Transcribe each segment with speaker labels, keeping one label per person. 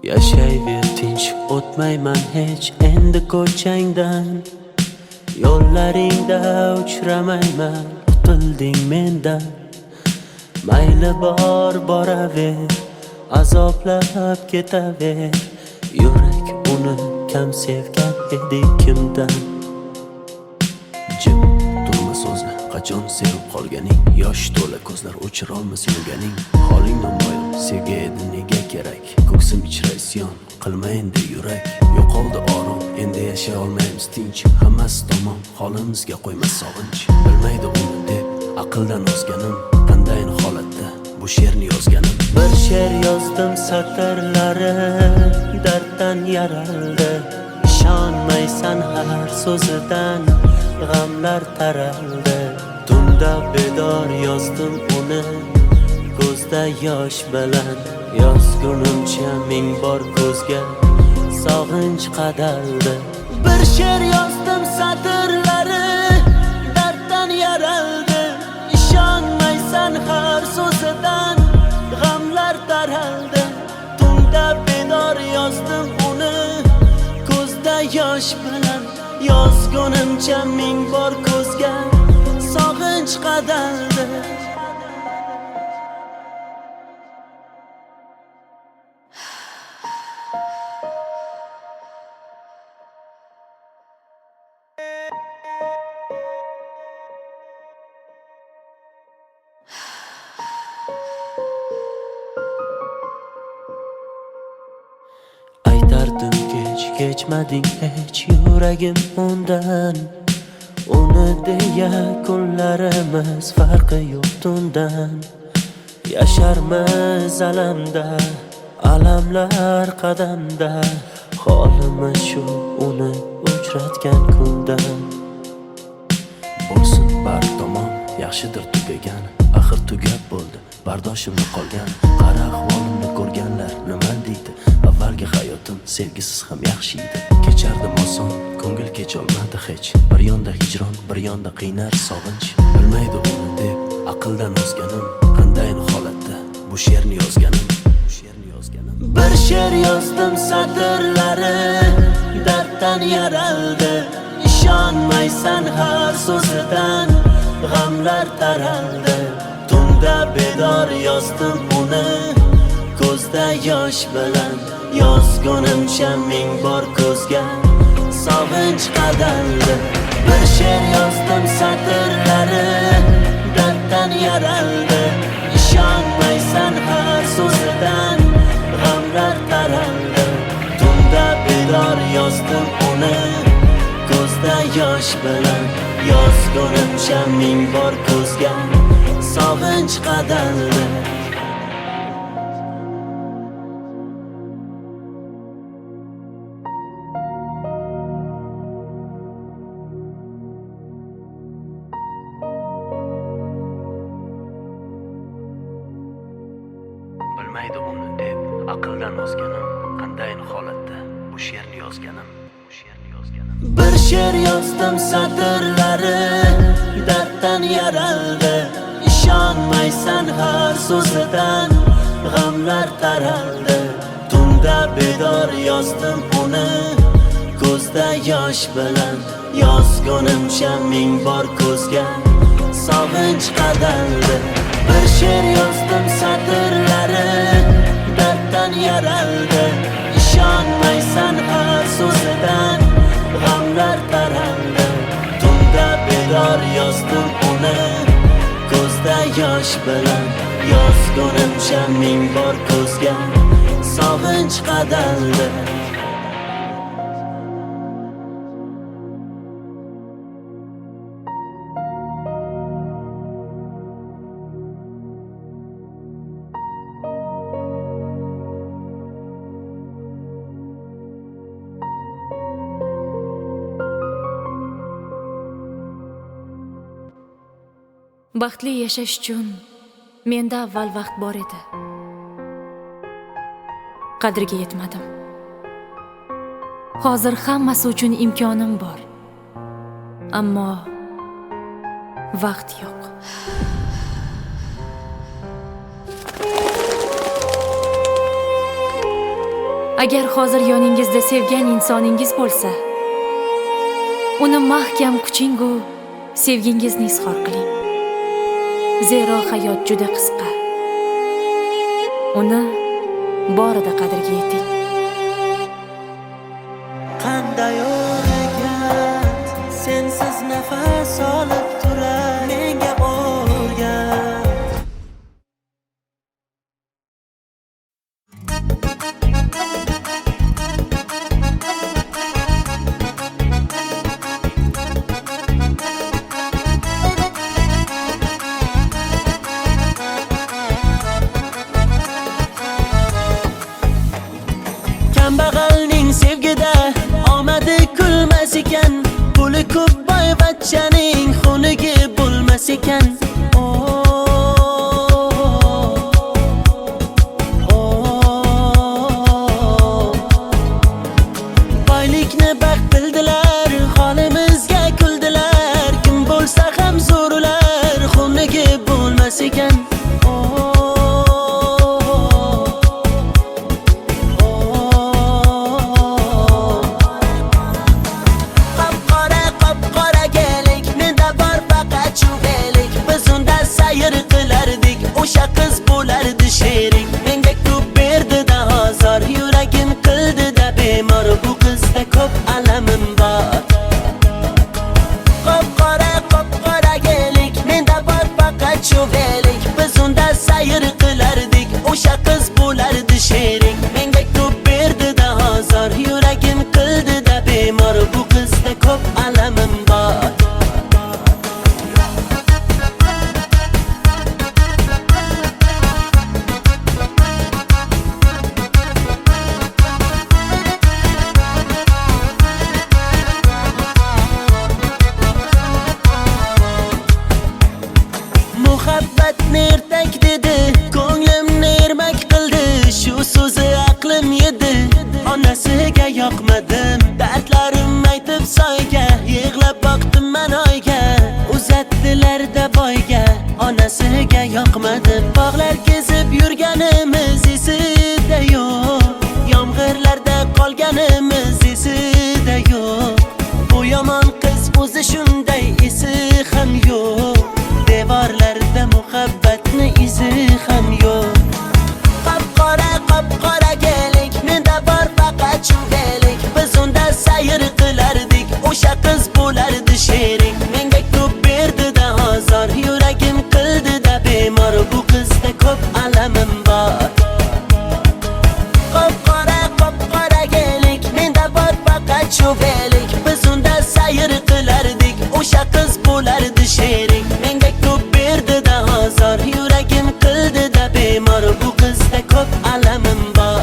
Speaker 1: Yashayver tinch, o'tmayman hech endi ko'changdan. Yo'llaringda uchramayman, qutilding mendan. Mayli bor boraver, azoblab ketaver. Yurak uni kam sevgan edi kimdan. Jim turma so'zla, qachon sevib qolganing. Yosh to'la ko'zlar o'chirolmas yurganing. Holing namoyon, sevgi edi nega kerak. Ko'ksim ichra isyon, qilma endi yurak. Yo'qoldi orom, endi yashay olmaymiz tinch. Hammasi tamom, holimizga qo'ymas sog'inch. Bilmaydi uni deb aqldan ozganim. Qandayin holatda bu she'rni yozganim. Bir she'r yozdim satrlari darddan yaraldi. Ishonmaysan har so'zidan g'amlar taraldi. Tunda bedor yozdim uni ko'zda yosh bilan. Yozgunimcha ming bor ko'zga sog'inch qadaldi. Bir she'r yozdim satrlari darddan yaraldi. Ishonmaysan har so'zidan g'amlar taraldi. Tunda bedor yozdim uni ko'zda yosh bilan. Yozgunimcha ming bor ko'zga sog'inch qadaldi. Aytardim kechmading hech yuragim undan. Uni deya kunlarimiz farqi yo'q tundan. Yasharmiz alamda, alamlar qadamda. Holimiz shu uni uchratgan kundan. Bo'lsin bar tomon, yaxshidir tugagan. Axir tugab bo'ldi, bardoshimni qolgan. Qara ahvolimni ko'rganlar nima deydi? Avvalgi hayotim sevgisiz ham yaxshi edi. Kechardim oson, ko'ngil kecholmadi hech. Bir yonda hijron, bir yonda qiynar sog'inch. Bilmaydi uni deb aqldan ozganim. Qandayin holatda bu she'rni yozganim. Bir she'r yozdim satrlari darddan yaraldi. Ishonmaysan har so'zidan g'amlar taraldi. Tunda bedor yozdim uni ko'zda yosh bilan. Yozgunimcha ming bor ko'zga sog'inch qadaldi. Bir she'r yozdim satrlari darddan yaraldi. Ishonmaysan har so'zidan g'amlar taraldi. Tunda bedor yozdim uni ko'zda yosh bilan. Yozgunimcha ming bor ko'zga sog'inch qadaldi. Bilmaydi uni deb aqldan ozganim. Qandayin holatda bu she'rni yozganim. Bir she'r yozdim satrlari darddan yaraldi. Ishonmaysan har so'zidan g'amlar taraldi. Tunda bedor yozdim uni ko'zda yosh bilan. Yozgunimcha ming bor ko'zga sog'inch qadaldi. Bir she'r yozdim satrlari darddan yaraldi. Ishonmaysan har so'zidan g'amlar taraldi. Tunda bedor yozdim uni ko'zda yosh bilan. Yozgunimcha ming bor ko'zga sog'inch qadaldi.
Speaker 2: Baxtli yashash uchun menda avval vaqt bor edi. Qadriga yetmadim. Hozir hammasi uchun imkonim bor. Ammo vaqt yo'q. Agar hozir yoningizda sevgan insoningiz bo'lsa, uni mahkam kuchingu sevgingizni izhor qiling. Zero hayot juda qisqa. Uni borida qadriga yeting.
Speaker 1: Qanday o'rgat, sensiz nafas olib turar menga o'rgat. Kambag'alning sevgida omadi kulmas ekan, puli ko'p boyvachchaning xunigi bo'lmas ekan. Boylikni baxt bildilar, holimizga kuldilar. Kim bo'lsa ham zo'r ular, xunigi bo'lmas ekan. O'sha qiz bo'lardi sherik, menga ko'p berdi-da hozir, yuragim qildi-da bemor. Bu qizda ko'p alamim bor. Qop-qora gelik, menda bor faqat chuvelik. Biz unda sayr qilardik, o'sha qiz bo'lardi sherik, menga ko'p berdi-da hozir, yuragim qildi-da bemor. Bu qizda ko'p alamim bor. Muhabbatni ertak dedi, ko'nglimni ermak qildi. Shu so'zi aqlim yedi, onasiga yoqmadim. Dardlarim aytib soyga, yig'lab boqdim men oyga. Uzatdilar-da boyga, onasiga yoqmadim. Bog'lar kezib yurganimiz esida yo'q, yomg'irlarda qolganimiz esida yo'q. Bu yomon qiz o'zi shunday, esi ham yo'q. Devorlarda muhabbatni izi ham yo'q. Qop-qora gelik, menda bor faqat chuvelik. Biz unda sayr qilardik, o'sha qiz bo'lardi sherik, menga ko'p berdi-da hozir, yuragim qildi-da bemor. Bu qizda ko'p alamim bor. Qop-qora gelik, menda bor faqat chuvelik. Biz unda sayr qilardik, o'sha qiz bo'lardi sherik, menga ko'p berdi-da hozir, yuragim qildi-da bemor. Bu qizda ko'p alamim bor.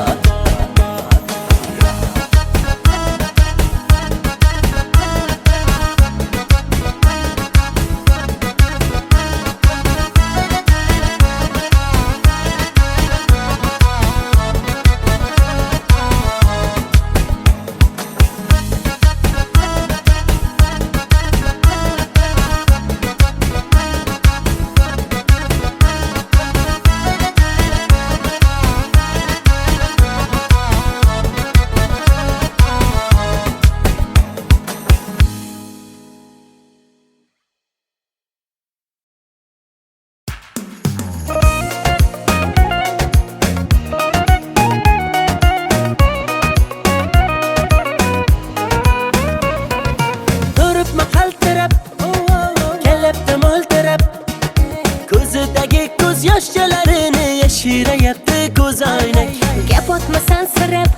Speaker 1: Yoshchalarini yashirayapti ko'zoynak.
Speaker 3: Gap otmasan sirab,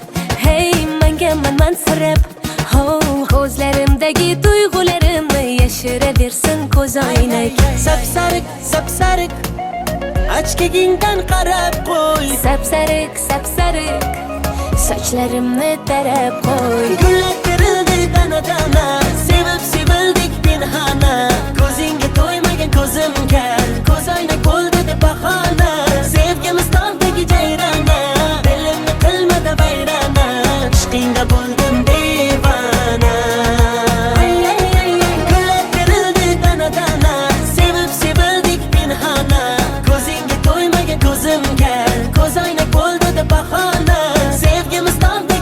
Speaker 3: hey menga mansirab. Ko'zlarimdagi tuyg'ularimni yashiraversin ko'zoynak.
Speaker 1: Sapsariq ochkigingdan qarab qo'y.
Speaker 3: Sapsariq sochlarimni tarab qo'y.
Speaker 1: Gullar terildi dana-dana, sevib sevildik pinhona. Ko'zingga to'ymagan ko'zimga, ko'zoynak bo'ldi deb bahona. Sevgimiz tog'dagi jayrona, dilimni qilmadi vayrona. Ishqingda bo'ldim devona. Gullar terildi dana-dana, sevib sevildik pinhona. Ko'zingga to'ymagan ko'zimga, ko'zoynak bo'ldi deb bahona. Sevgimiz tog'da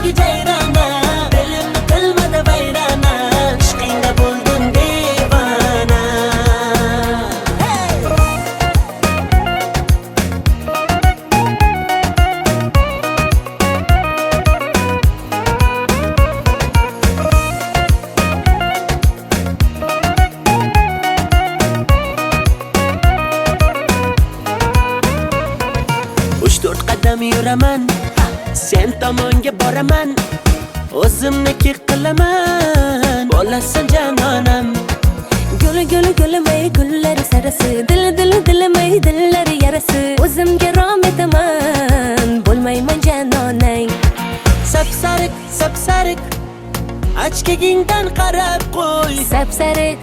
Speaker 1: qadam yuraman, sen tomonga boraman, o'zimniki qilaman, bo'lasan janonam.
Speaker 3: Guli gulimay gullari sarasi, dilimay dillari yarasi, o'zimga rom etaman, bo'lmayman janonang.
Speaker 1: Sapsariq ochkagingdan qarab qo'y,
Speaker 3: Sapsariq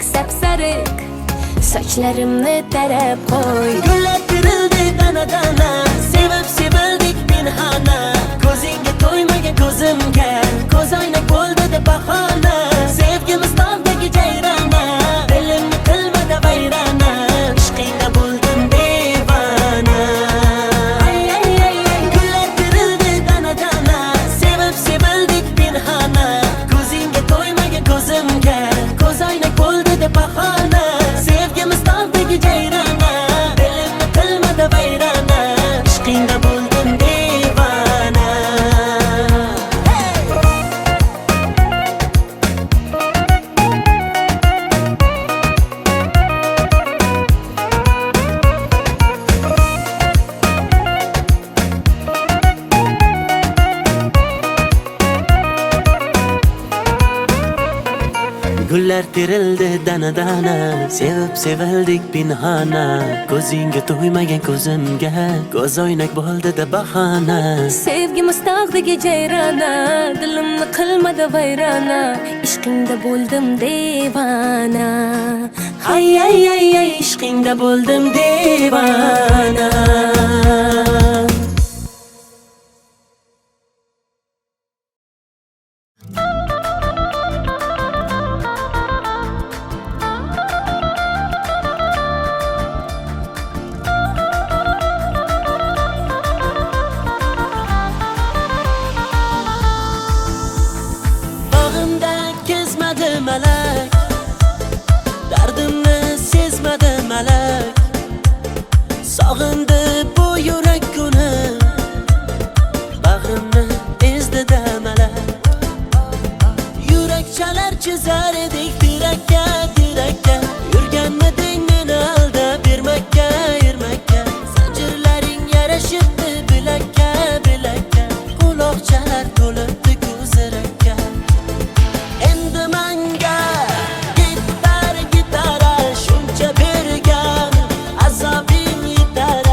Speaker 3: sochlarimni tarab qo'y.
Speaker 1: gullar terildi dana, sevib sevildik pinhona, ko'zingga to'ymagan ko'zimga, ko'z oynak bo'ldi deb bahona, sevgimiz tog'dagi jayrona, dilimni qilmadi vayrona, ishqingda bo'ldim devona. Gullar terildi dana, sevib sevildik pinhona, ko'zingga to'ymagan ko'zimga, ko'z oynak bo'ldi deb bahona, sevgimiz tog'dagi jayrona, dilimni qilmadi vayrona, ishqingda bo'ldim devona. Gullar terildi dana, sevib sevildik pinhona, ko'zingga to'ymagan ko'zimga, ko'z oynak bo'ldi deb bahona.
Speaker 3: Sevgimiz tog'dagi jayrona, dilimni qilmadi vayrona, ishqingda bo'ldim devona.
Speaker 1: Ay, ishqingda bo'ldim devona. Bag'imda kezmadi malak, dardimni sezmadi malak, sog'indi bu yurak kuni, bag'rimni ezdi-da malak. Yurak chalar chizar edik tirakka, yurganmiding meni aldab bermakka, zanjirlaring yarashibdi bilakka, quloqchalar to'libdi ko'zirakka. Endi manga gitara shuncha bergan, azobing yetar,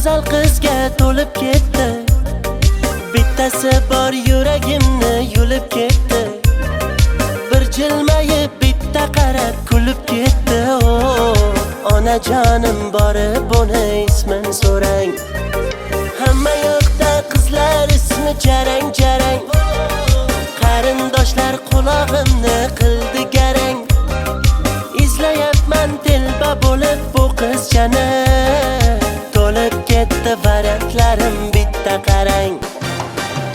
Speaker 1: go'zal qizga to'lib ketdi. Bittasi bor yuragimni yulib ketdi. Bir jilmayib bitta qarab kulib ketdi. Onajonim borib uni ismini so'rang. Hamma yoqda qizlar ismi jarang jarang. Qarindoshlar qulog'imni qildi garang. Izlayapman telba bo'lib bu qizchani. To'lib ketdi variantlarim bitta qarang.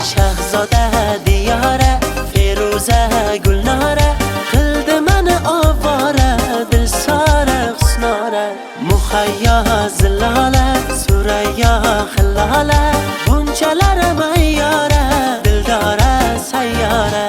Speaker 1: Shahzoda Diyora, Feruza Gulnora, qildi meni ovora, Dilsora Husnora. Muhayyo Zilola, Surayyo Hillola, bunchalar mayyora, Dildora sayyora.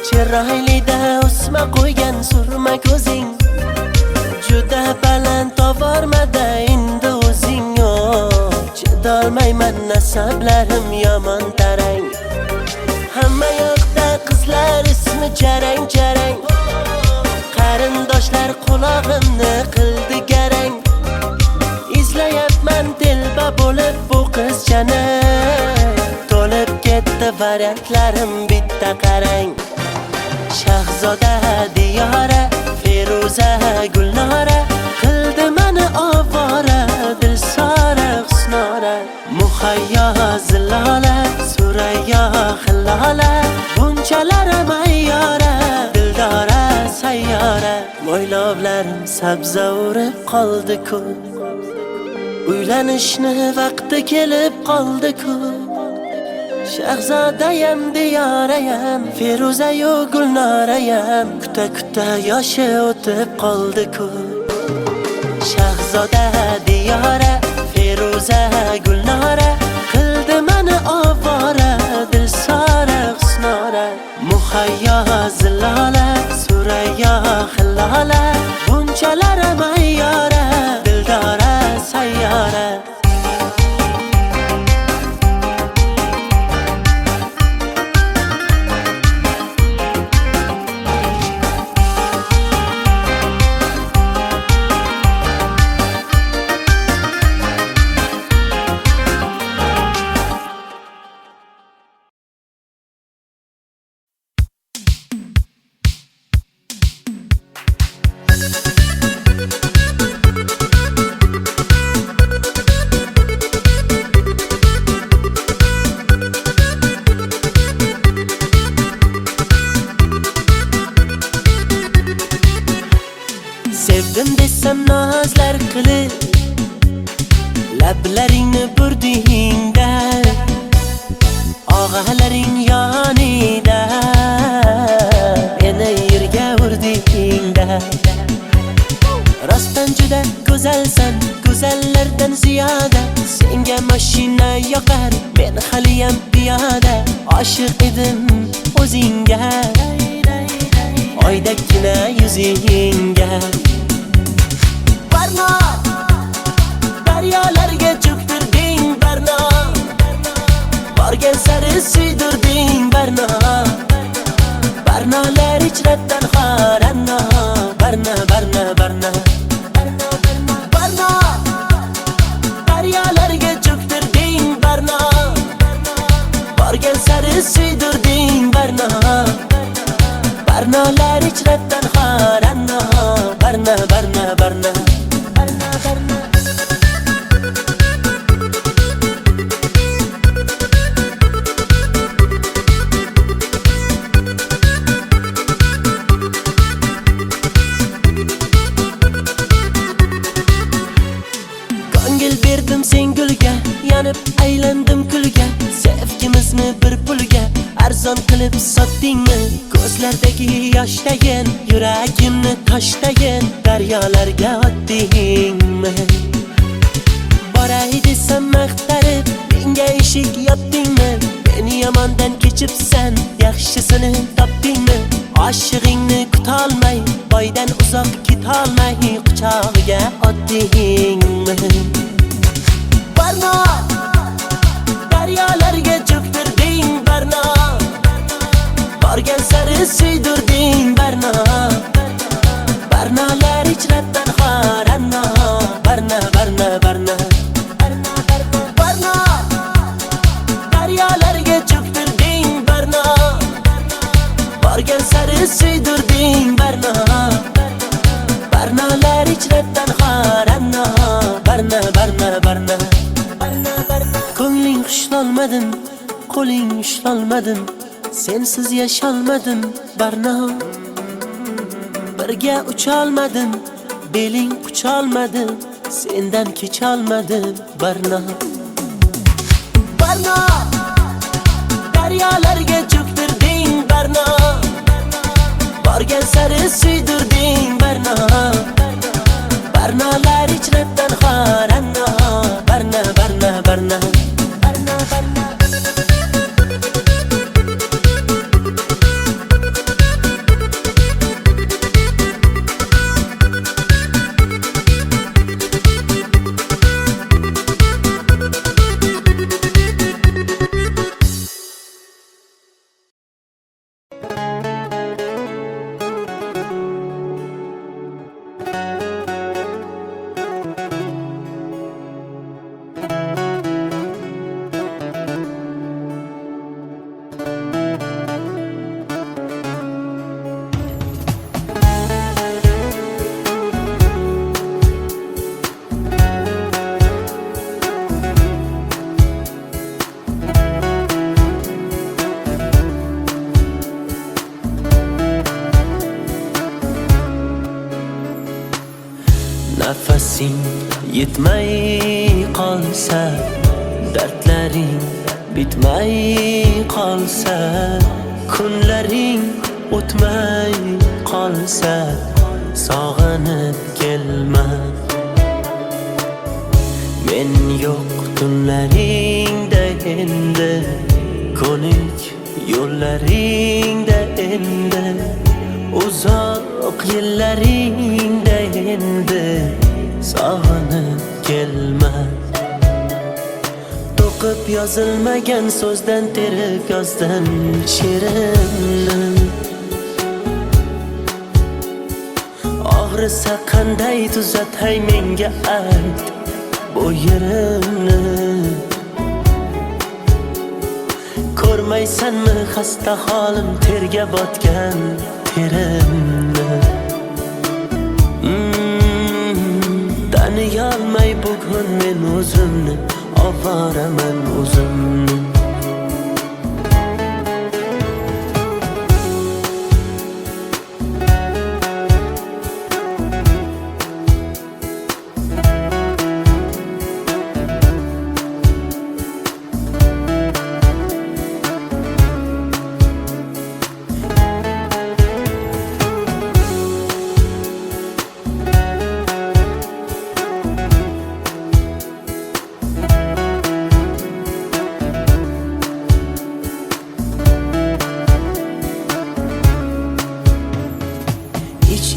Speaker 1: Chiroylida o'sma qo'ygan surma ko'zing, juda baland tovormada endi o'zing. Chidolmayman nasablarim yomon tarang. Hamma yoqda qizlar ismi jarang jarang. Qarindoshlar qulog'imni qildi garang. Izlayapman telba bo'lib bu qizchani. To'lib ketdi variantlarim bitta qarang. Shahzoda Diyora, Feruza Gulnora, qildi meni ovora, Dilsora Husnora. Muhayyo Zilola, Surayyo Hillola, bunchalar mayyora, Dildora sayyora. Mo'ylovlarim sabza urib qoldi-ku, uylanishni vaqti kelib qoldi-ku. Shahzodayam Diyorayam, Feruzayu Gulnorayam, kuta kuta yoshi o'tib qoldi-ku. Shahzoda Diyora, Feruza Gulnora, qildi meni ovora, Dilsora Husnora. Muhayyo Zilola, Surayyo Hillola, bunchalar mayyora, Dildora sayyora. Sevdim desam nozlar qilib, lablaringni burdingda, og'alaring yonida, meni yerga urdingda. Rostdan juda go'zalsan, go'zallardan ziyoda. Senga mashina yoqar, men haliyam piyoda. Oshiq edim o'zingga, oydagina yuzingga. Barno, daryolarga cho'ktirding Barno, borgan sari suydirding Barno. Barnolar ijratdan xoranno, Barno, Barno, Barno. Barno, daryolarga cho'ktirding Barno, borgan sari suydirding Barno. Barnolar ijratdan xoranno, Barno, Barno, Barno. Ko'ngil berdim sen gulga, yanib aylandim kulga. Sevgimizni bir pulga arzon qilib sotdingmi? Ko'zlardagi yoshdayin, yuragimni toshdayin, daryolarga otdingmi? Boray desam maqtarib, menga eshik yopdingmi? Meni yomondan kechibsan, yaxshisini topdingmi? Oshig'ingni kutolmay, boydan uzoq ketolmay quchog'iga otdingmi? Barno, daryolarga cho'ktirding barno, borgan sari suydirding barno, barnolar ichratdan xoranno, barno, barno, barno, barno, daryolarga cho'ktirding barno, borgan sari suydirding barno, barnolar ichratdan xoranno, barno, barno, barno, ko'ngling xushlolmadim, qo'ling ushlolmadim, sensiz yasholmadim barno, birga ucholmadim, beling qucholmadim, sendan kecholmadim barno, barno, daryolarga cho'ktirding barno, borgan sari suydirding barno, barnolar ichratdan xoranno, barno, barno, barno, barno, barno. Nafasing yetmay qolsa, dardlaring bitmay qolsa, kunlaring o'tmay qolsa, sog'inib kelma. Men yo'q tunlaringda endi, ko'nik yo'llaringda endi, uzoq yillaringda endi, sog'inib kelma. To'qib yozilmagan so'zdan terib yozdim she'rimni. Og'risa qanday tuzatay menga ayt bu yerimni. Ko'rmaysanmi xasta holim, terga botgan terimni. Taniyolmay bugun men o'zimni, ovoraman o'zimni.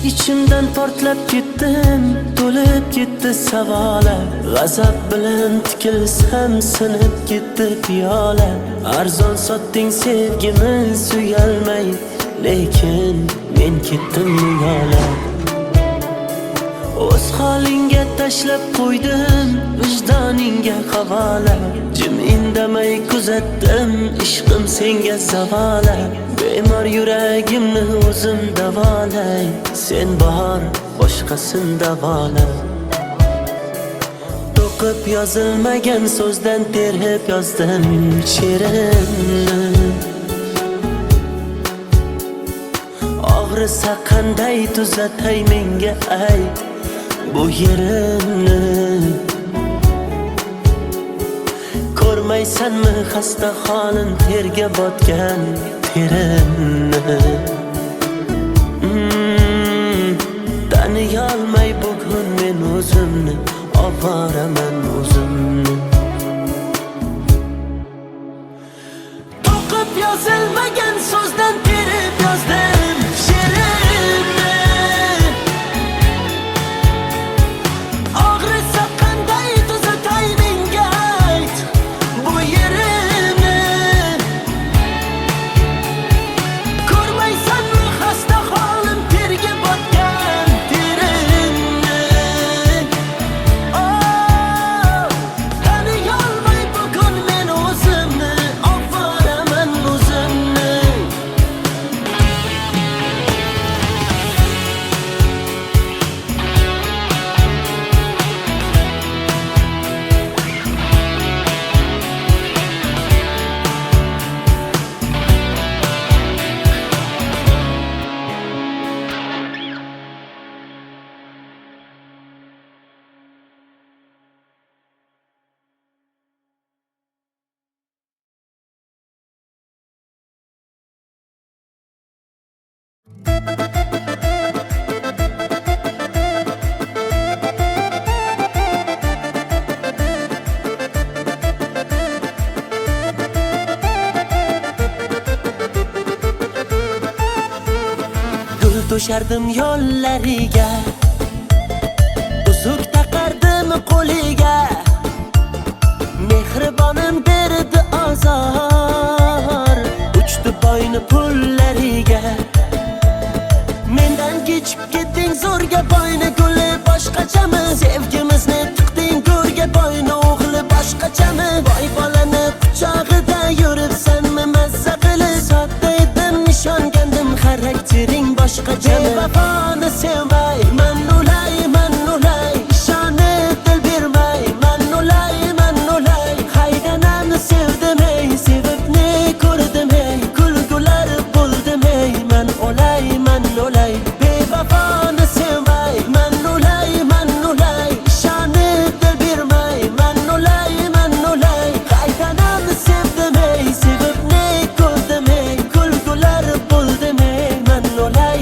Speaker 1: İçimden portlab ketdim, to'lib ketdi savolar. G'azab bilan tikilsam sinib ketdi piyola. Arzon sotding sevgimiz suyalmay, lekin men ketdim yo'la. O'z holingga tashlab qo'ydim, vijdoningga havola. Jim indamay kuzatdim, ishqim senga zavola. Bemor yuragimni o'zim davolay, sen bor boshqasin davola. To'qib yozilmagan so'zdan terib yozdim she'rimni. Og'risa qanday tuzatay menga ayt bu yerimni. Ko'rmaysanmi xasta holim, terga botgan terimni. Taniyolmay bugun men o'zimni, ovoraman o'zimni. To'qib yozilmagan so'zdan terib yozdim To'shardim yo'llariga, uzuk taqardim qo'liga. Mehribonim berdi azor, uchdi boyni pullariga. Mendan kechib ketding zo'rga boyni guli boshqachami? Sevgimizni tiqding go'rga boyni o'g'li boshqachami? Boy bolani quchog'ida yuribsanmi mazza qilib? Sodda edim nishongandim xaraktering boshqachami? Bevafoni sevmay man ulay ishonib dil bermay man ulay haydanamni sevdim ey sevib ne ko'rdim ey kulgular bo'ldim ey man ulay bevafoni sevmay man ulay ishonib dil bermay man ulay haydanamni sevdim ey sevib ne ko'rdim ey kulgular bo'ldim ey man ulay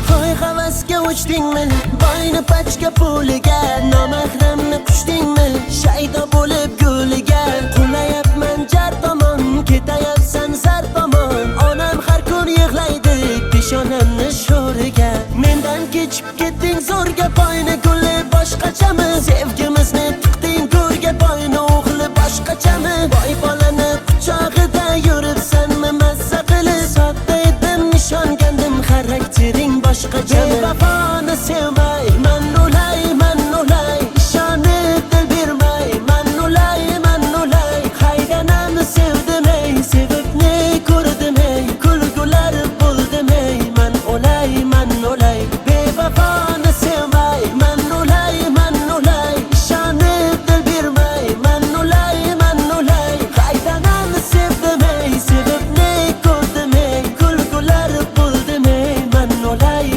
Speaker 1: Hoy havasga uchdingmi boyni pachka puliga, nomahramni qushdingmi shaydo bo'lib g'uliga. Qulayapman jar tomon, ketayapsan zar tomon. Onam har kun yig'laydi peshonamni sho'riga. Mendan kechib ketding zo'rga boyni guli boshqachami? Sevgimizni tiqding go'rga boyni o'g'li boshqachami? Boy bolani quchog'ida yuribsanmi mazza qilib? Sodda edim nishongandim xaraktering boshqachami? Bevafoni sevmay man ulay ishonib dil bermay man ulay haydanamni sevdim ey sevib ne ko'rdim ey kulgular bo'ldim ey man ulay bevafoni sevmay man ulay ishonib dil bermay man ulay haydanamni sevdim ey sevib ne ko'rdim ey kulgular bo'ldim ey man ulay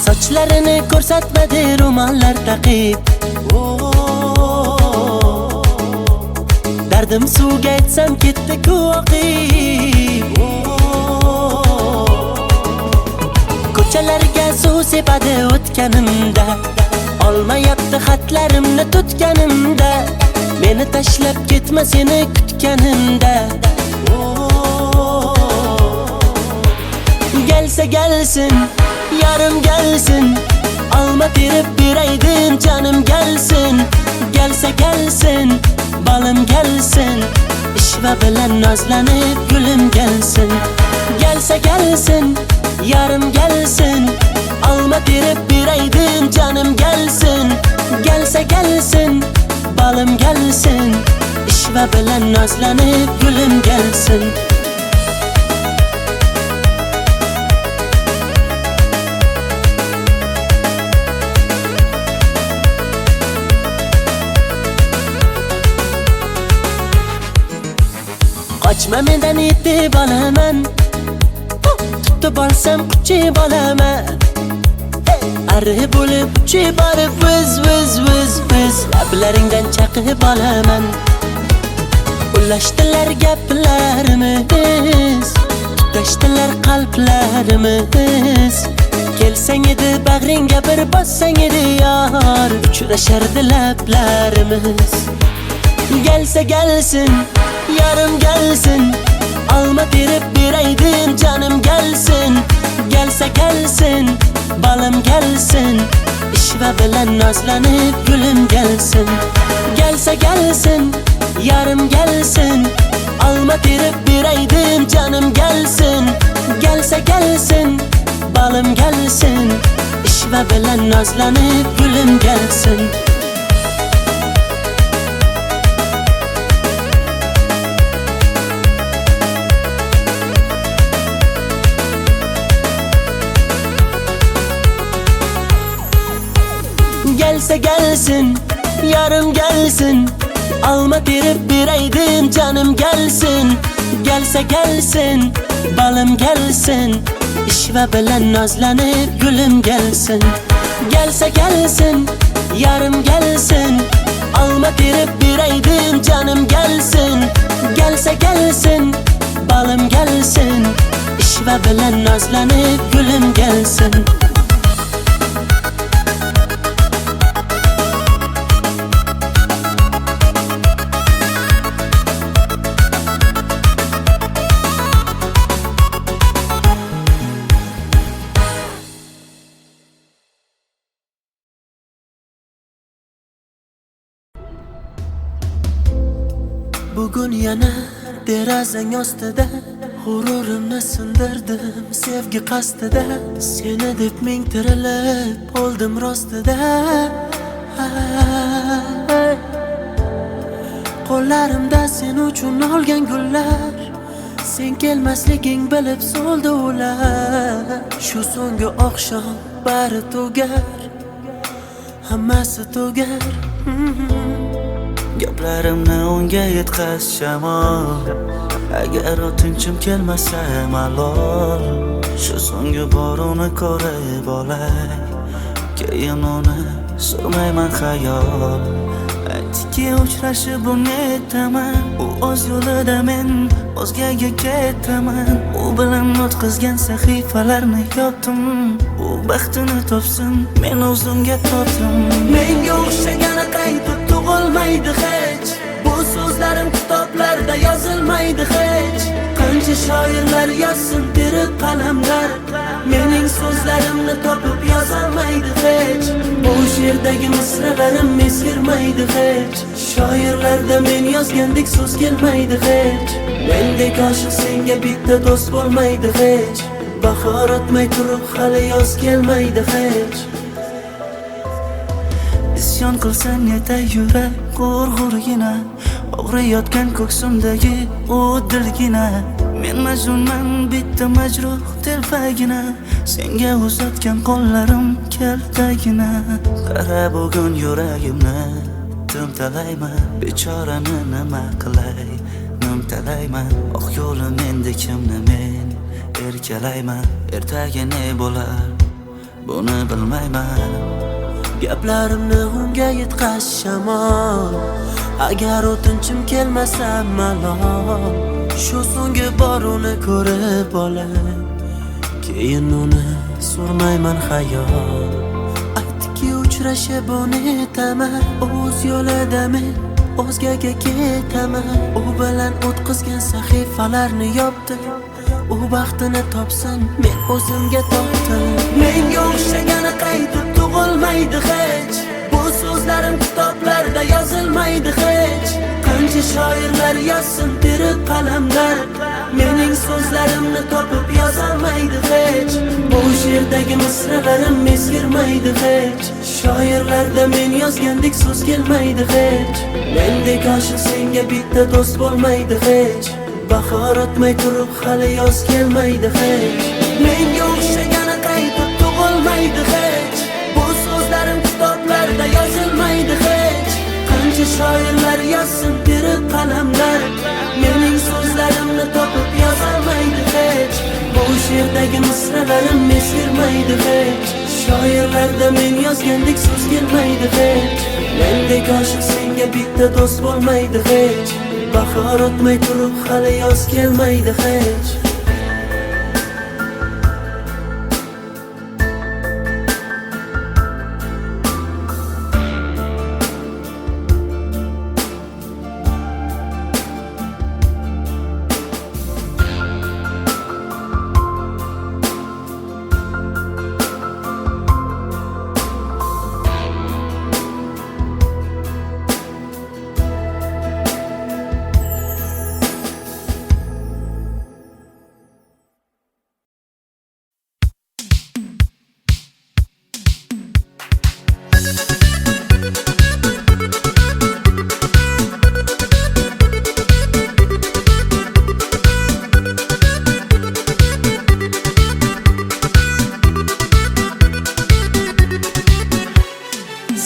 Speaker 1: Sochlarini ko'rsatmadi ro'mollar taqib. Dardim suvga aytsam ketdi-ku oqib. Ko'chalarga suv sepadi o'tganimda, olmayapti xatlarimni tutganimda. Meni tashlab ketma seni kutganimda. Gelsa gelsin, yarım gelsin, alma terib beraydim canım gelsin. Gelsa gelsin, balım gelsin, ishva bilan nozlanib gulim gelsin. Gelsa gelsin, yarım gelsin, alma terib beraydim canım gelsin. Gelsa gelsin, balım gelsin, ishva bilan nozlanib gulim gelsin. Qochma mendan yetib olaman, tutib olsam quchib olaman. Arri bo'lib uchib borib viz lablaringdan chaqib olaman. Ulashdilar gaplarimiz, tutashdilar qalblarimiz. Kelsang edi bag'ringga bir bossang edi yor, uchrashardi lablarimiz. Gelsa gelsin, yarım gelsin, alma terib beraydim canım gelsin. Gelsa gelsin, balım gelsin, ishva bilan nozlanib gulim gelsin. Gelse gelsin, yarım gelsin, alma terip bireydim canım gelsin. Gelse gelsin, balım gelsin, işve bilen nazlanıp gülüm gelsin. Gelse gelsin, yarım gelsin, alma terip bireydim canım gelsin. Gelse gelsin, balım gelsin, işve bilen nazlanıp gülüm gelsin. Gelse gelsin, yarım gelsin, alma terip bireydim canım gelsin. Gelse gelsin, balım gelsin, işve bilen nazlanıp gülüm gelsin. Bugün yana derazang ostida g'ururimni sindirdim sevgi qasdida. Seni deb ming tirilib oldim rostida. Qo'llarimda sen uchun olgan gullar, sen kelmasliging bilib soldi ular. Shu so'nggi oqshom bari tugar, hammasi tugar.
Speaker 4: Gaplarimni unga yetkaz shamol, agar o'tinchim kelmasa malol. Shu so'nggi bor uni ko'rib olay, keyin uni surmayman xayol. Aytdiki uchrashib unetaman, u o'z yo'lida men o'zgaga ketaman. U bilan o'tkazgan sahifalarni yopdim, u baxtini topsin men o'zimga topdim.
Speaker 1: Menga o'xshagani qaytib tug'ilmaydi hech, bu so'zlarim kitoblarda yozilmaydi hech. Qancha shoirlar yozsin terib qalamlar, mening so'zlarimni topib yozolmaydi hech. Bu she'rdagi misralarim eskirmaydi hech, shoirlarda men yozgandek so'z kelmaydi hech. Mendek oshiq senga bitta do'st bo'lmaydi hech, bahor o'tmay turib hali yoz kelmaydi hech.
Speaker 4: Isyon qilsang yetay yurak g'urg'urgina, og'riyotgan ko'ksimdagi u dilgina. Men majnunman bitta majruh telpagina, senga uzatgan qo'llarim kaltagina. Qara bugun yuragimni timtalayman, bechorani nima qilay nimtalayman. Oq yo'lim endi kimni men erkalayman, ertaga ne bo'lar buni bilmayman.
Speaker 1: Gaplarimni unga yetkaz shamol, agar o'tinchim kelmasa malol. Shu so'nggi bor uni ko'rib olay, keyin uni surmayman xayol. Aytdiki uchrashib unetaman, o'z yo'lida men o'zgaga ketaman. U bilan o'tkazgan sahifalarni yopdim, u baxtini topsin men o'zimga topdim. Menga o'xshagani qaytib tug'ilmaydi hech, bu so'zlarim kitoblarda yozilmaydi hech. Qancha shoirlar yozsin terib qalamlar, mening so'zlarimni topib yozolmaydi hech. Bu she'rdagi misralarim eskirmaydi hech, shoirlarda men yozgandek so'z kelmaydi hech. Mendek oshiq senga bitta do'st bo'lmaydi hech, bahor o'tmay turib hali yoz kelmaydi hech. Menga o'xshagani qaytib tug'ilmaydi hech, bu so'zlarim kitoblarda yozilmaydi hech. Qancha shoirlar yozsin terib qalamlar, mening so'zlarimni topib yozolmaydi hech. Bu she'rdagi misralarim eskirmaydi hech, shoirlarda men yozgandek so'z kelmaydi hech. Mendek oshiq senga bitta do'st bo'lmaydi hech, bahor o'tmay turib hali yoz kelmaydi hech.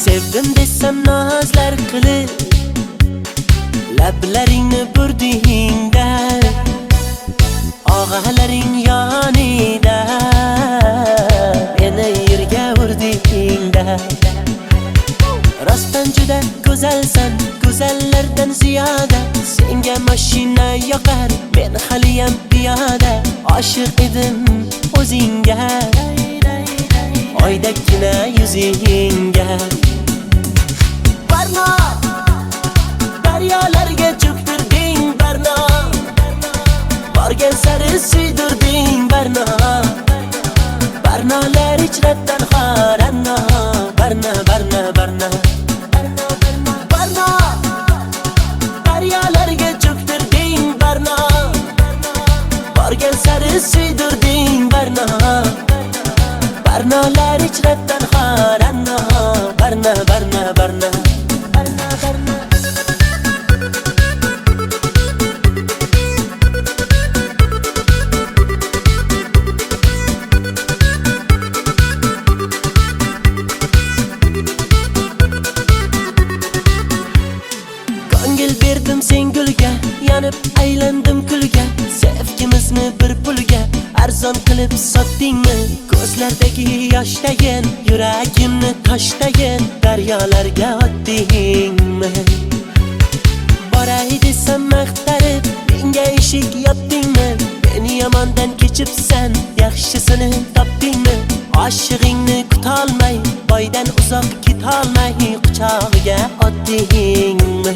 Speaker 1: Sevdim desam nazlar qilib lablaringni burdingda og'alaring yonida meni yerga urdingda rostdan juda go'zalsan go'zallardan ziyoda senga mashina yoqar men haliyam piyoda oshiq edim o'zingga oydagina yuzingga Barno daryolarga cho'ktirding Barno borgan sari suydirding Barno Barnolar ichrabdan xoranno Barno Barno Barno Barno daryolarga cho'ktirding Barno borgan sari suydirding Barno Barnolar ichrabdan xoranno Barno Barno Barno Barno Barno Ko'ngil berdim sen gulga yanib aylandim kulga sevgimizni bir pulga arzon qilib sotdingmi ko'zlardagi yoshdayin yuragimni toshdayin daryolarga otdingmi boray desam maqtarib menga eshik yopdingmi meni yomondan kechibsan yaxshisini topdingmi oshig'ingni kutolmay boydan uzoq ketolmay quchog'iga otdingmi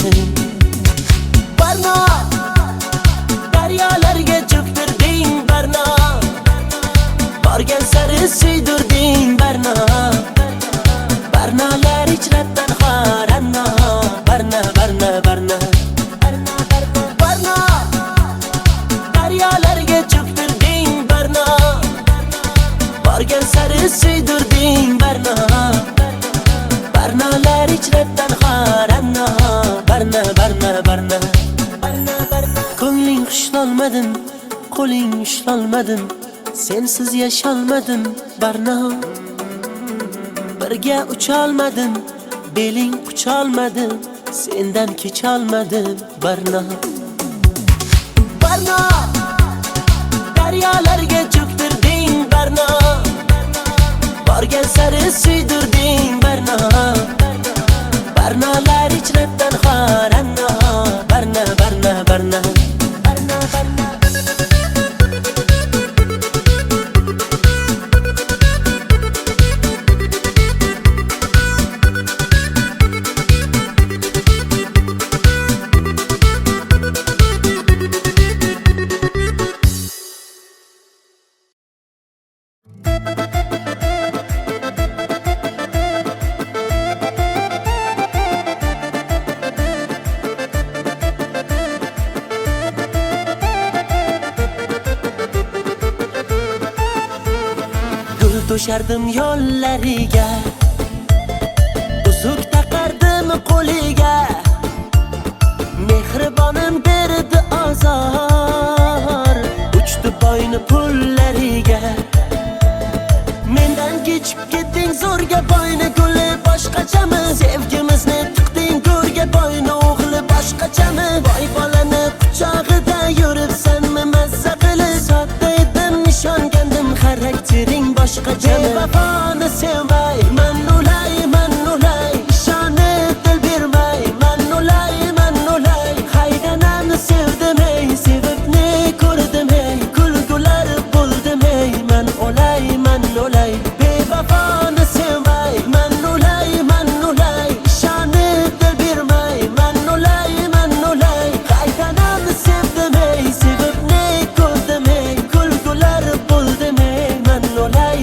Speaker 1: Barno daryolarga cho'ktirding Barno borgan sari suydirding Barno Barnolar ichrabdan xoranno Barno Barno Barno Barno daryolarga cho'ktirding Barno borgan sari suydirding Barno Barnolar ichrabdan xoranno Barno Barno Barno Ko'ngling xushlolmadim qo'ling ushlolmadim sensiz yasholmadim Barno birga ucholmadim beling qucholmadim sendan kecholmadim Barno Barno daryolarga cho'ktirding Barno borgan sari suydirding Barno Barnolar ichrabdan xoranno Barno Barno Barno Barno Barno To'shardim yo'llariga uzuk taqardim qo'liga mehribonim berdi azor uchdi boyni pullariga mendan kechib ketding zo'rga boyni guli boshqachami sevgimizni tiqding go'rga boyni o'g'li boshqachami boy bolani quchog'ida yuribsanmi mazza qilib sodda edim ishongandim xaraktering boshqachami vafoni sevmay man ulay ishonib dil bermay man ulay haydanamni sevdim ey sevib ne ko'rdim ey kulgular bo'ldim ey man ulay bevafoni sevmay man ulay ishonib dil bermay man ulay haydanamni sevdim ey sevib ne ko'rdim ey kulgular bo'ldim ey man ulay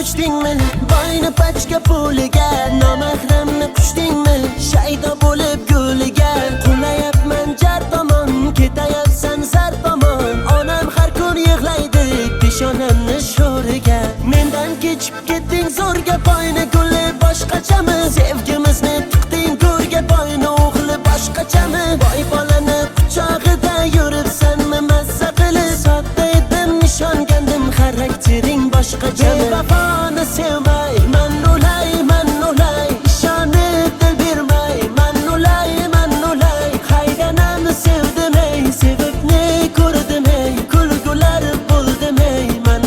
Speaker 1: uchdingmi boyni pachka puliga nomahramni qushdingmi shaydo bo'lib g'uliga qulayapman jar tomon ketayapsan zar tomon onam har kun yig'laydi peshonamni sho'riga mendan kechib ketding zo'rga boyni guli boshqachami sevgimizni tiqding go'rga boyni o'g'li boshqachami boy bolani quchog'ida yuribsanmi mazza qilib sodda edim ishongandim xaraktering boshqachami bevafoni sevmay man o'lay ishonib dil bermay man o'lay haydanam sevdim ey sevib ne ko'rdim ey kulgular bo'ldim ey man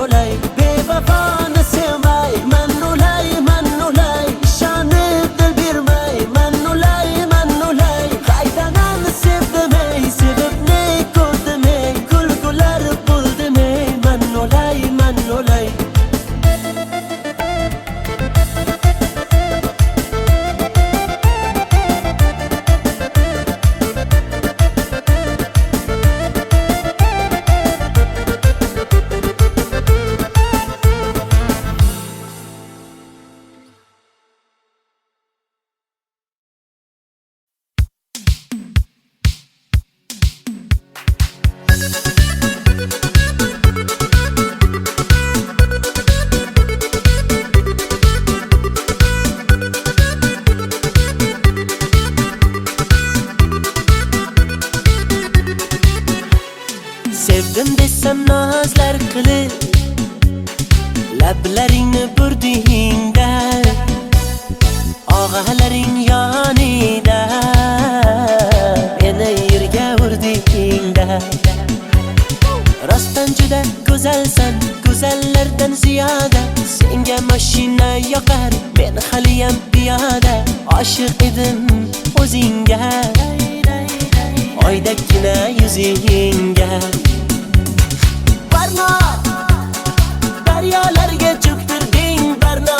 Speaker 1: o'lay bevafoni sevmay man o'lay ishonib dil bermay man o'lay haydanam sevdim ey sevib ne ko'rdim ey kulgular bo'ldim ey man o'lay sevdim desam nozlar qilib lablaringni burdingda og'alaring yonida meni yerga urdingda rostdan juda go'zalsan go'zallardan ziyoda senga mashina yoqar men haliyam piyoda oshiq edim o'zingga oydagina yuzingga Barno daryolarga cho'ktirding Barno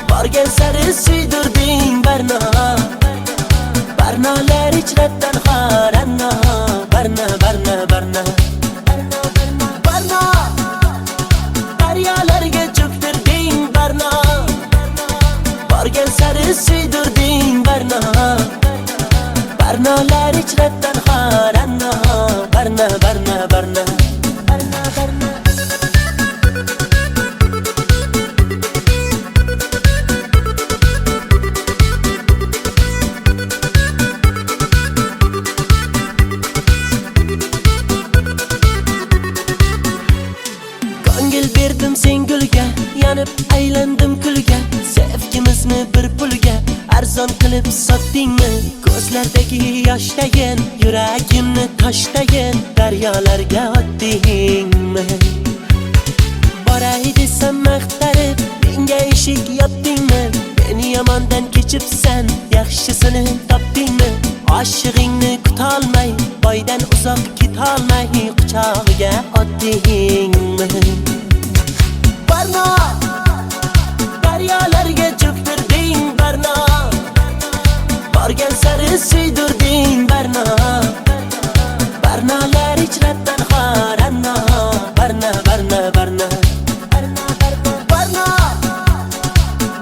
Speaker 1: borgan sari suydirding Barno Barnolar ichratan xoranno Barno Barno daryolarga cho'ktirding Barno borgan sari suydirding Barno Barnolar ichratan xoranno Barno ko'ngil berdim sen gulga yanib aylandim kulga sevgimizni bir pulga arzon qilib sotdingmi ko'zlardagi yoshdayin yuragimni toshdayin daryolarga otdingmi boray desam maqtarib menga eshik yopdingmi meni yomondan kechibsan yaxshisini topdingmi oshig'ingni kutolmay boydan uzoq ketolmay quchog'iga otdingmi Barno daryolarga cho'ktirding Barno borgan sari suydirding Barno Barnolar ichratan xoranno Barno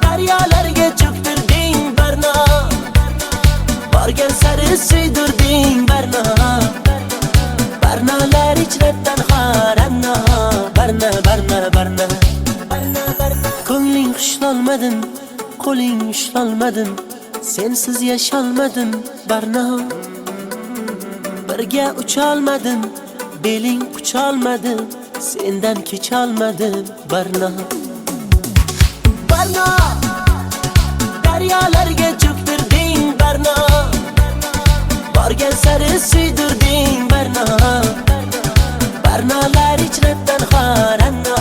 Speaker 1: daryolarga cho'ktirding Barno borgan sari suydirding Barno Barnolar ichratan xoranno Barno ko'ngling xushlolmadim qo'ling ushlolmadim sensiz yasholmadim Barno birga ucholmadim beling qucholmadim sendan kecholmadim Barno daryolarga cho'ktirding Barno borgan sari suydirding Barno Barnolar ichratan xoranno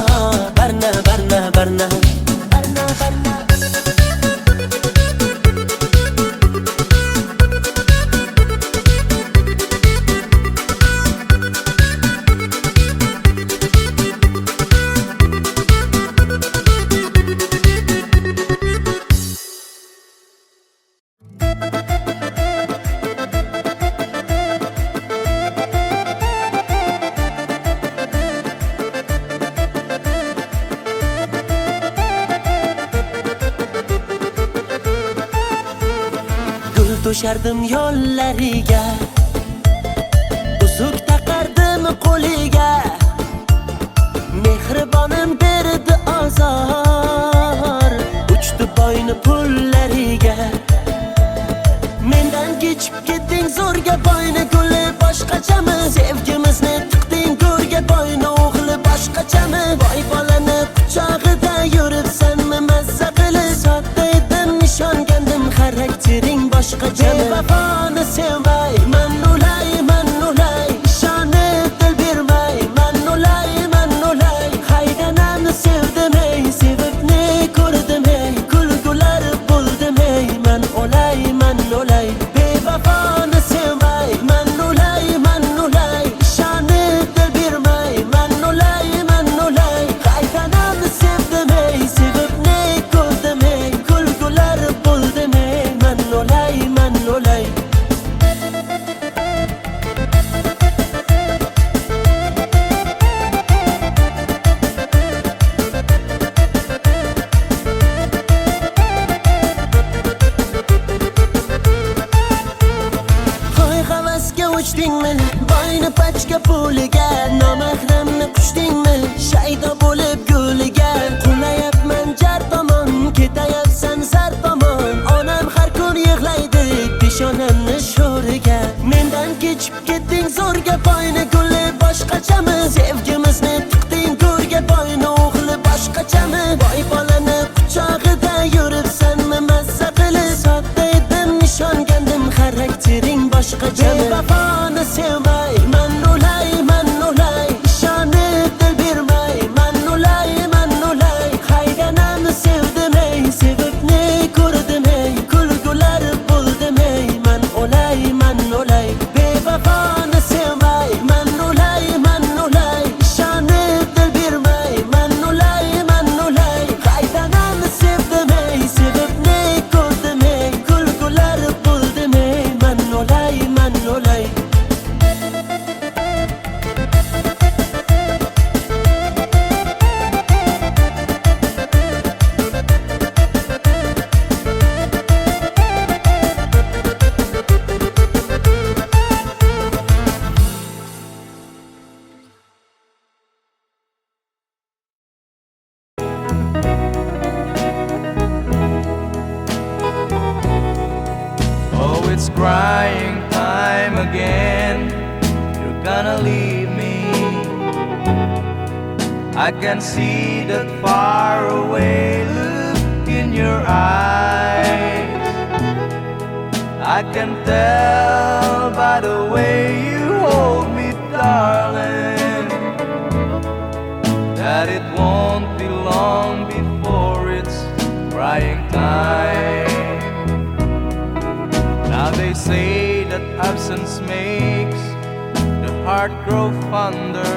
Speaker 1: Barno to'shardim yo'llariga uzuk taqardim qo'liga mehribon jonim berdi azor, uchdi boyni pullariga. Mendan kechib ketding zo'rga, boyni guli boshqachami? Sevgimizni tiqding go'rga, boyni o'g'li boshqachami? Boy bolani quchog'ida yuribsanmi mazza qilib? Sodda edim, ishongandim, xaraktering boshqachami? Bevafoni sevmay, man ulay, ishonib dil bermay, man ulay, haydanamni sevdim ey, sevibni ko'rdim ey, kulgular bo'ldim ey, man ulay, bevafoni sevmay, man ulay, ishonib dil bermay, man ulay, haydanamni sevdim ey, sevibni ko'rdim ey, kulgular bo'ldim ey, man ulay. Uchdingmi boyni pachka puliga, nomahramni qushdingmi shaydo bo'lib guliga? Qulayapman jar tomon, ketayapsan zar tomon, onam har kun yig'laydi peshonamni sho'riga. Mendan kechib ketding zo'rga, boyni guli boshqachami? Sevgimizni tiqding go'rga, boyni o'g'li boshqachami? Boy bolani quchog'ida yuribsanmi mazza qilib? Sodda edim, ishongandim, xaraktering boshqachami? Bevafoni sevmay, man ulay, ishonib dil bermay, man ulay, haydanamni sevdim ey, sevibni ko'rdim ey, kulgular bo'ldim ey, man ulay, bevafoni sevmay, man ulay, ishonib dil bermay, man ulay, haydanamni sevdim ey, sevibni ko'rdim ey, kulgular bo'ldim ey, man ulay.
Speaker 5: Oh, it's crying time again. You're gonna leave me. I can see that far away look in your eyes. I can tell by the way you hold me, darling, that it won't be long before it's crying time. Now they say that absence makes the heart grow fonder,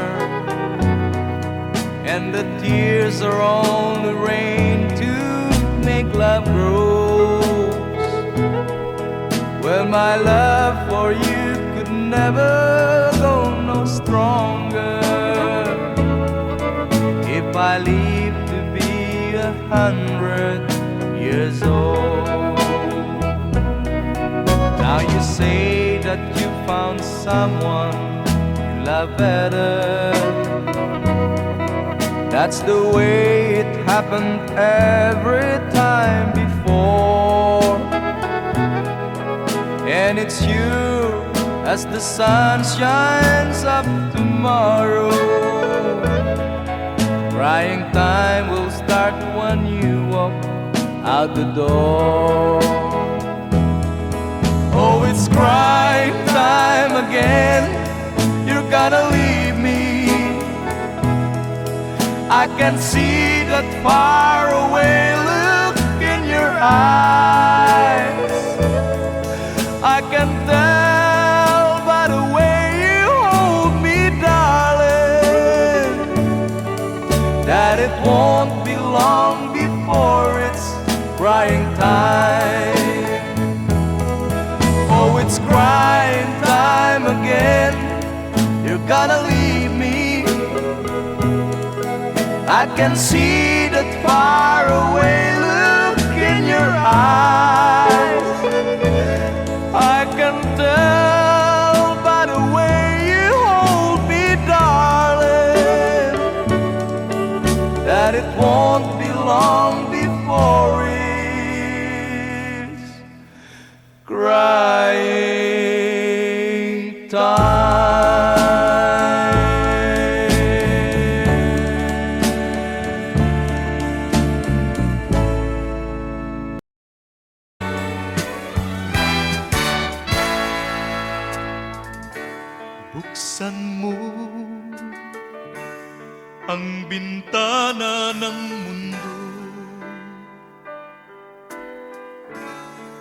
Speaker 5: and the tears are only rain to make love grows. Well, my love for you could never go no stronger if I live to be 100 years old. Now you say that you found someone you love better. That's the way it happened every time before. And it's you as the sun shines up tomorrow. Crying time will start when you walk out the door. Oh, it's crying time again. You're gonna leave me. I can see that far away look in your eyes. I can tell by the way you hold me, darling, that it won't be long before it's crying time. Oh, it's crying time again. You're gonna leave me. I can see that far away look in your eyes. I can tell by the way you hold me, darling, that it won't be long before it's crying time.
Speaker 6: Buksan mo ang bintana ng mundo,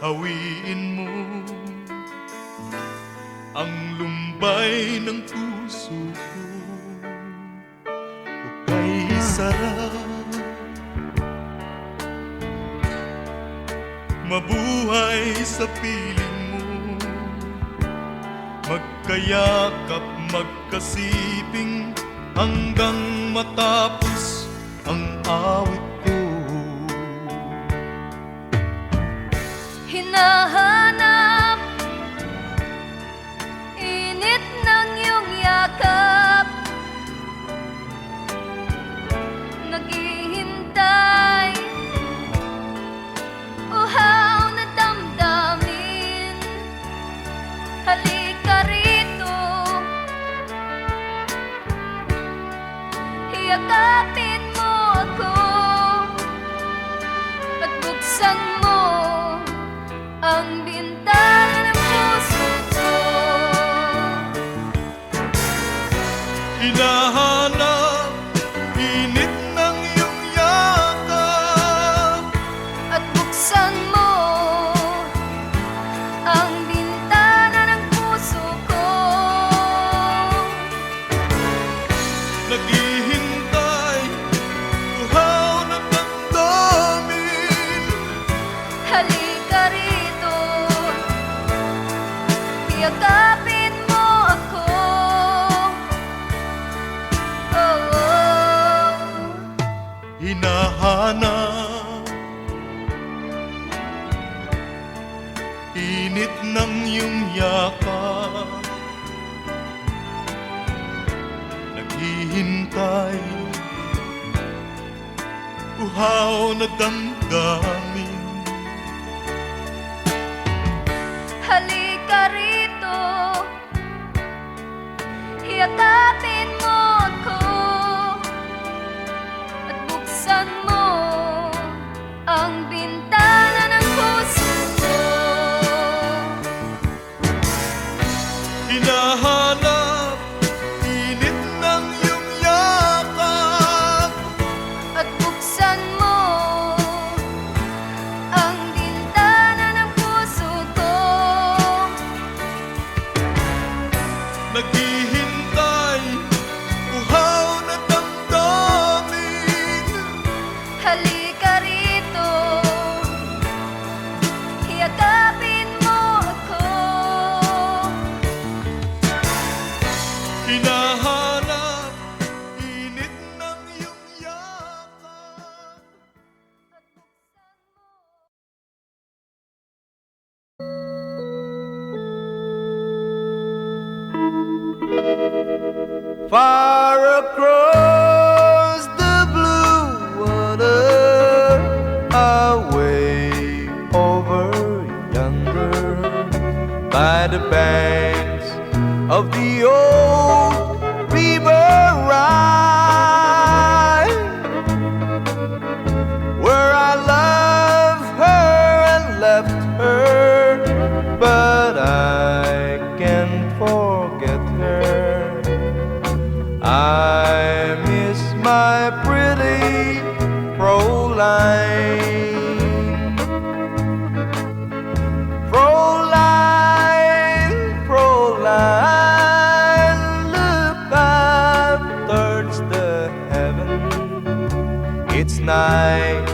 Speaker 6: hawiin mo ang lumbay ng puso ko. Hukay sarap, mabuhay sa piling mo, magkayakap, magkasiping hanggang matapos ang awit ko.
Speaker 3: Hinahanap init ng iyong yakap, naghihintay uhaw na damdamin. Halika rito, yakapin mo ako at buksan mo ang bintana ng puso ko.
Speaker 6: Hinahanap init ng iyong yakap
Speaker 3: At buksan mo ang bintana ng puso ko.
Speaker 6: naghihintay, uhaw na damdamin.
Speaker 3: Halika rito, yakapin mo ako. Oh, oh.
Speaker 6: Hinahanap init ng iyong yakap, naghihintay, uhaw na damdamin.
Speaker 3: Halika rito, yakapin mo ako at buksan mo ang bintana ng puso ko.
Speaker 6: Hinahanap init ng iyong yakap,
Speaker 3: At buksan mo ang bintana ng puso ko.
Speaker 6: naghihintay, uhaw na damdamin.
Speaker 3: Halika rito, yakapin mo ako.
Speaker 6: Hinahanap init ng iyong yakap.
Speaker 5: Far across the blue water, away over yonder, by the banks of the old river Rhine, where I loved her and left her, but I can't forget her. I miss my pretty Fräulein. Fräulein, Fräulein, look up towards the heaven. It's night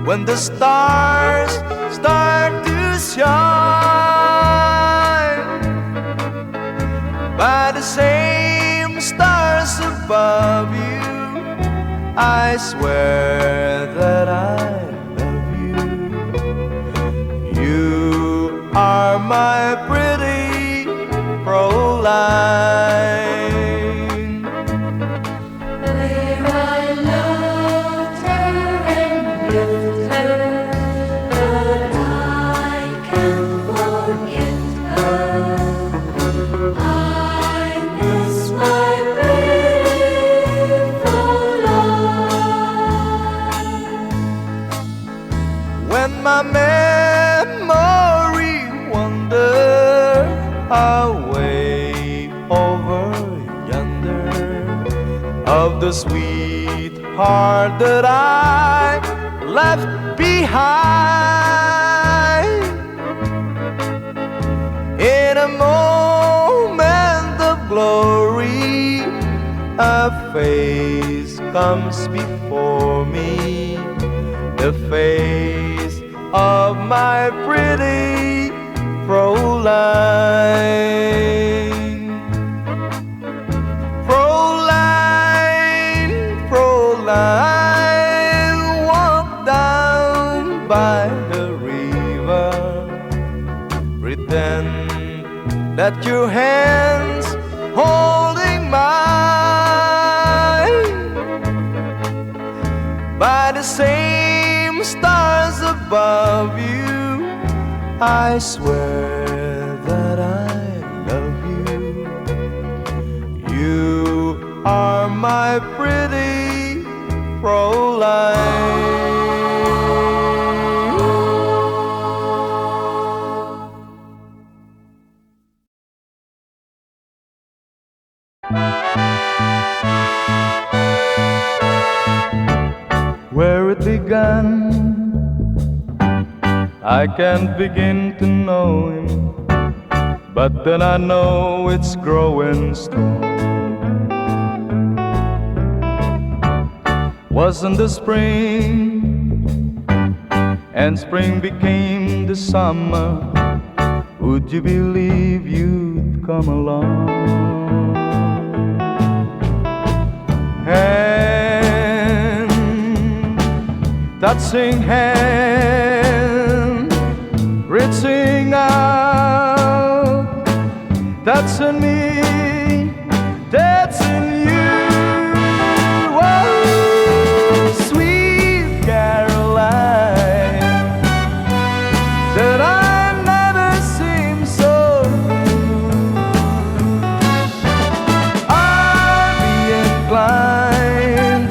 Speaker 5: when the stars start to shine. By the same stars above you, I swear that I love you. You are my pretty Fräulein.
Speaker 3: Where I love
Speaker 5: the sweetheart that I left behind. In a moment of glory, a face comes before me, the face of my pretty Fräulein. Fräulein, Fräulein, walk down by the river, pretend that your hands holding mine. By the same stars above you, I swear that I love you. You are my pretty Fräulein. Where it began, I can't begin to know him, but then I know it's growing strong. Wasn't the spring, and spring became the summer, would you believe you'd come along? Hand, touching hand, reaching out, that's in me, that's in you. Oh, sweet Caroline, that I've never seen so good. I'd be inclined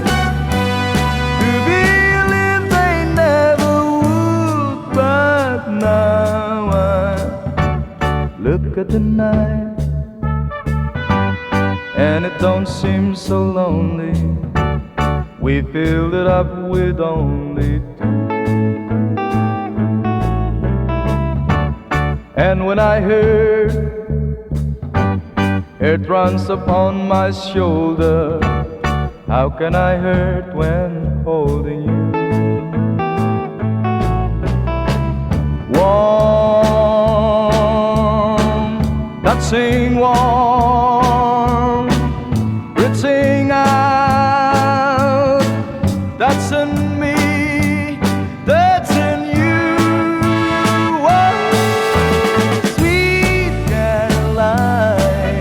Speaker 5: to believe they never would, but now I look at the night and it don't seem so lonely. We filled it up with only two. And when I heard it runs upon my shoulder, how can I hurt when holding you? Warm, touching warm, reaching out, that's in me, that's in you. Oh, sweet Caroline,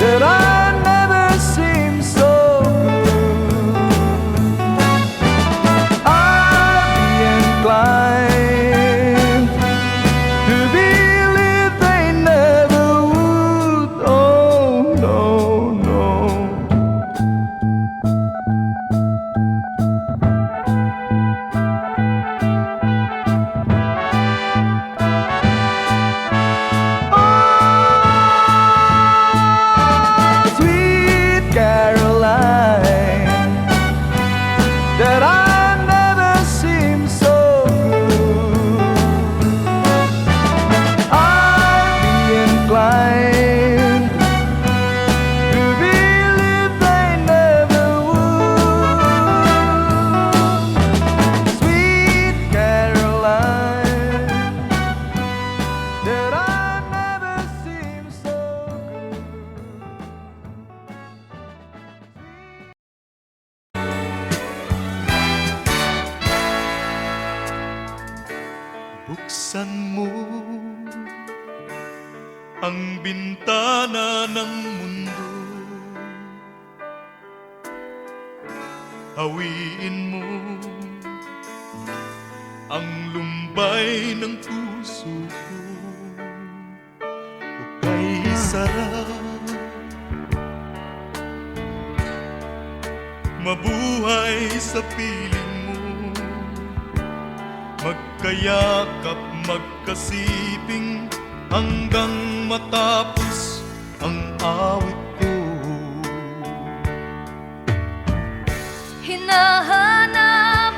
Speaker 5: that I never seem so good. I'd be inclined to believe they never would. Oh, no, no. Sweet Caroline, that I never seem so good. I'd be inclined to believe they never would. Sweet Caroline, that I never seem so good.
Speaker 6: Buksan mo ang bintana ng mundo, hawiin mo ang lumbay ng puso ko. Hukay sarap, mabuhay sa piling mo, magkayakap, magkasiping hanggang matapos ang awit ko.
Speaker 3: hinahanap,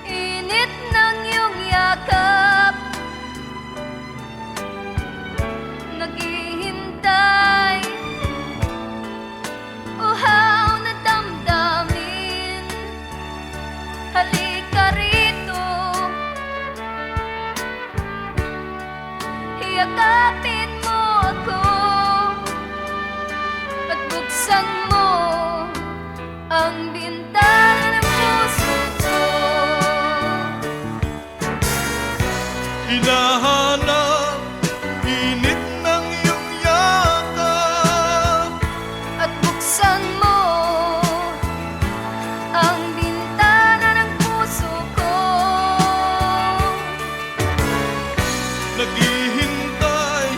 Speaker 3: init ng iyong yakap, naghihintay, uhaw na damdamin. Halika rito, yakapin mo ako, at buksan mo ang bintana ng puso ko.
Speaker 6: Hinahanap, init ng iyong yakap,
Speaker 3: At buksan mo ang bintana ng puso ko.
Speaker 6: naghihintay,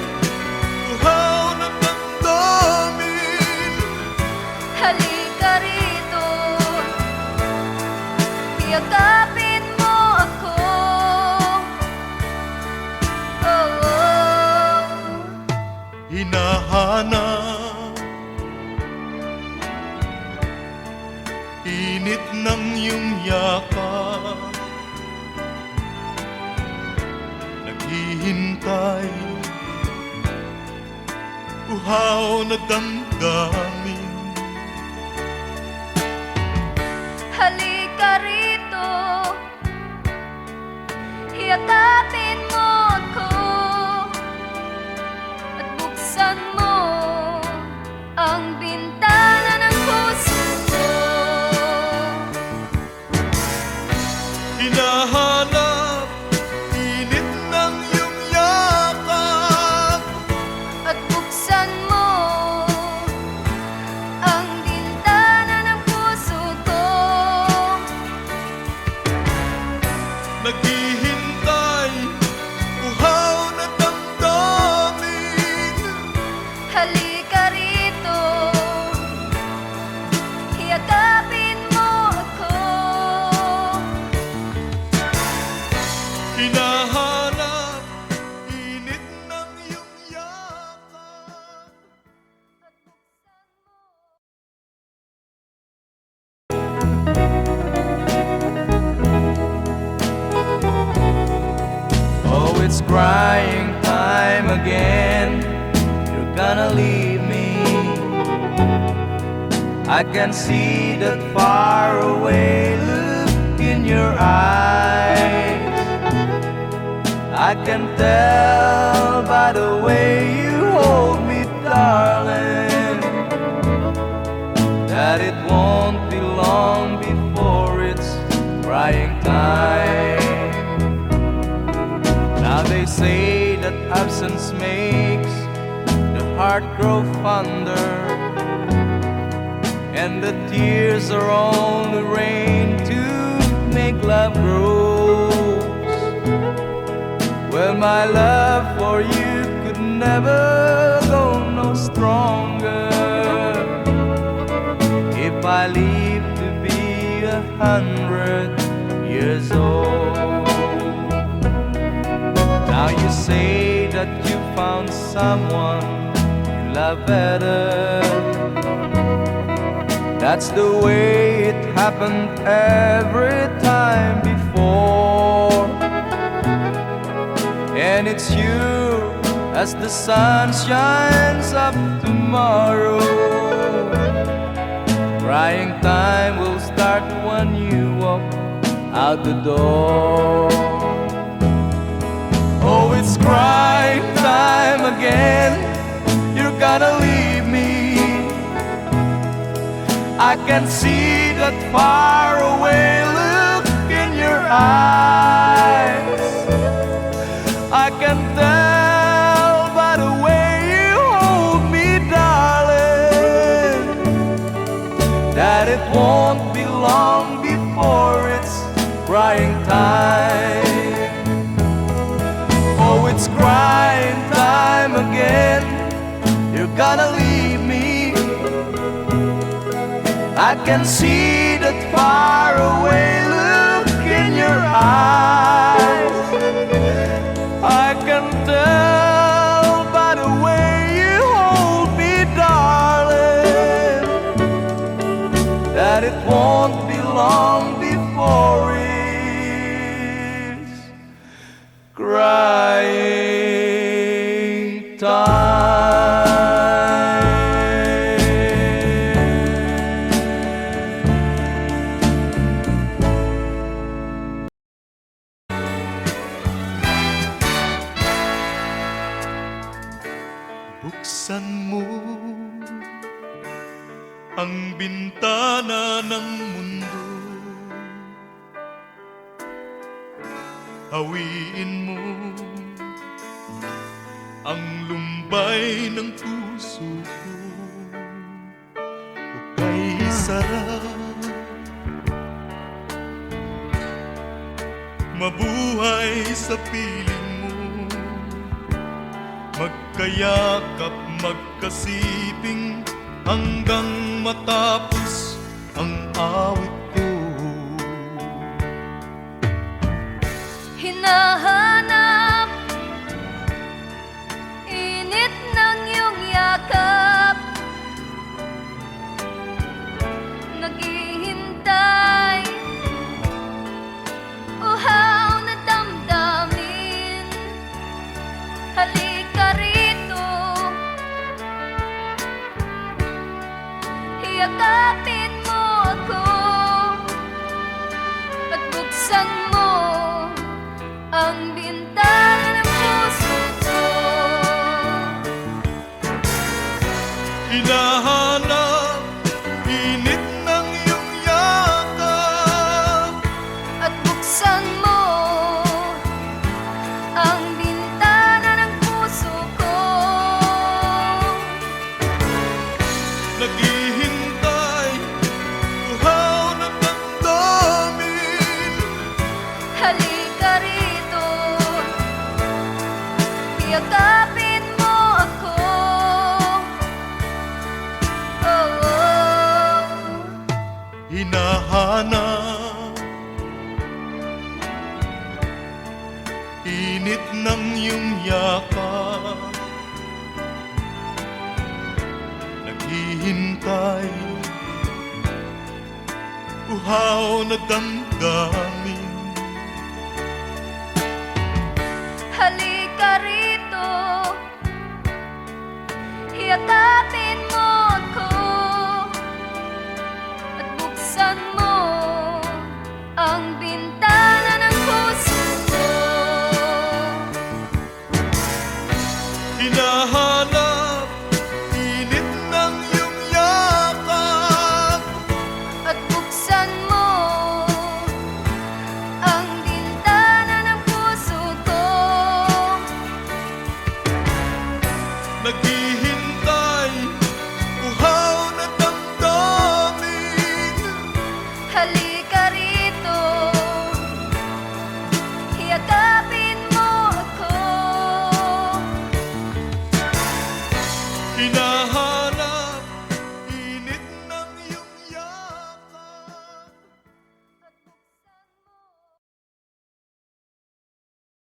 Speaker 6: uhaw na damdamin.
Speaker 3: Halika rito, yakapin mo ako. Oh, oh.
Speaker 6: Hinahanap, init ng iyong yakap, naghihintay, uhaw na damdamin.
Speaker 3: Halika rito, yakapin mo ako, at buksan mo ang bintana ng puso ko.
Speaker 6: Hinahanap, init ng iyong yakap,
Speaker 3: At buksan mo ang bintana ng puso ko.
Speaker 6: naghihintay, uhaw na damdamin.
Speaker 3: Halika rito, yakapin mo ako.
Speaker 6: Hinahanap, init ng iyong yakap.
Speaker 4: Oh, it's crying time again. You're gonna leave me. I can see that far away look in your eyes. I can tell by the way you hold me, darling, that it won't be long before it's crying time. Now they say that absence makes the heart grow fonder, and the tears are only rain to make love grows. Well, my love for you could never go no stronger if I live to be 100 years old. Now you say that you found someone you love better. That's the way it happened every time before. And it's you as the sun shines up tomorrow. Crying time will start when you walk out the door. Oh, it's crying time again. You're gonna leave me. I can see that far away look in your eyes. I can tell by the way you hold me, darling, that it won't be long before it's crying time. Oh, it's crying time again. You're gonna leave me. I can see that far away look in your eyes. I can tell by the way you hold me, darling, that it won't be long before it's crying time.
Speaker 6: Buksan mo ang bintana ng mundo, hawiin mo ang lumbay ng puso ko. Hukay sarap, mabuhay sa piling mo, magkayakap, magkasiping hanggang matapos ang awit ko.
Speaker 3: Hinahanap init ng iyong yakap, naghihintay uhaw na damdamin. Halika rito, yakapin mo ako at buksan mo ang bintana ng puso ko.
Speaker 6: Hinahanap init ng iyong yakap,
Speaker 3: At buksan mo ang bintana ng puso ko.
Speaker 6: naghihintay, uhaw na damdamin.
Speaker 3: Halika rito, yakapin mo ako. Oh, oh.
Speaker 6: Hinahanap init ng iyong yakap, naghihintay, uhaw na damdamin.